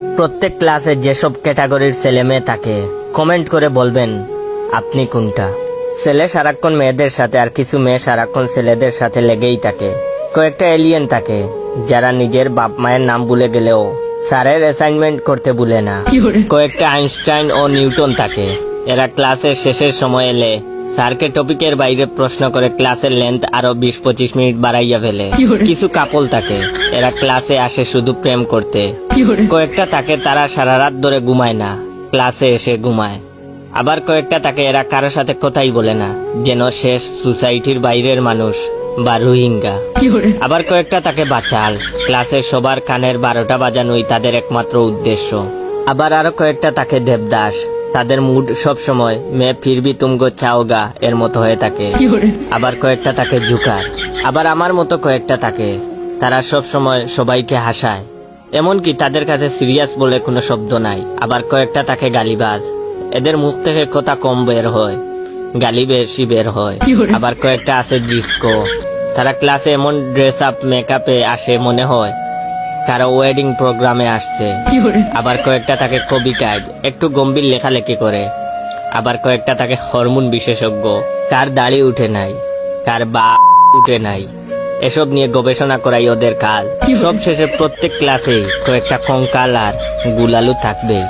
প্রত্যেক ক্লাসে যেসব ক্যাটাগরির ছেলে মেয়ে থাকে কমেন্ট করে বলবেন আপনি কোনটা। ছেলে সারাক্ষণ মেয়েদের সাথে আর কিছু মেয়ে সারাক্ষণ ছেলেদের সাথে লেগেই থাকে। কয়েকটা এলিয়েন থাকে যারা নিজের বাপ মায়ের নাম ভুলে গেলেও স্যারের অ্যাসাইনমেন্ট করতে ভুলে না। কয়েকটা আইনস্টাইন ও নিউটন থাকে, এরা ক্লাসের শেষের সময় এলে স্যারকে টপিকের বাইরে প্রশ্ন করে ক্লাসের লেন্থ আরো 20-25 মিনিট বাড়াইয়া ফেলে। কিছু কাপল থাকে, এরা ক্লাসে আসে শুধু প্রেম করতে। কয়েকটা থাকে তারা সারা রাত ধরে ঘুমায় না, ক্লাসে এসে ঘুমায়। আবার কয়েকটা থাকে এরা কারোর সাথে কথাই বলে না, যেন শেষ সোসাইটির বাইরের মানুষ বা রোহিঙ্গা। আবার কয়েকটা থাকে বাচাল, ক্লাসের সবার কানের 12টা বাজানোই তাদের একমাত্র উদ্দেশ্য। আবার আরো কয়েকটা থাকে দেবদাস, তাদের মুড সব সময় মে ফিরবি তুমগো চাওগা এর মতো হয়ে থাকে। আবার কয়েকটা থাকে জুকার। আবার আমার মতো কয়েকটা থাকে, তারা সব সময় সবাইকে হাসায়, এমনকি তাদের কাছে সিরিয়াস বলে কোনো শব্দ নাই। আবার কয়েকটা থাকে গালিবাজ, এদের মুখ থেকে কথা কম বের হয়, গালি বেশি বের হয়। আবার কয়েকটা আছে ডিস্কো, তারা ক্লাসে এমন ড্রেস আপ মেকআপে আসে মনে হয় কারো ওয়েডিং প্রোগ্রামে আসছে। আবার কয়েকটা থাকে কবি টাইপ, একটু গম্ভীর লেখালেখি করে। আবার কয়েকটা থাকে হরমোন বিশেষজ্ঞ, কার দাড়ি উঠে নাই, কার বা উঠে নাই, এসব নিয়ে গবেষণা করাই ওদের কাজ। সব শেষে প্রত্যেক ক্লাসেই কয়েকটা কঙ্কাল আর গুলালু থাকবেই।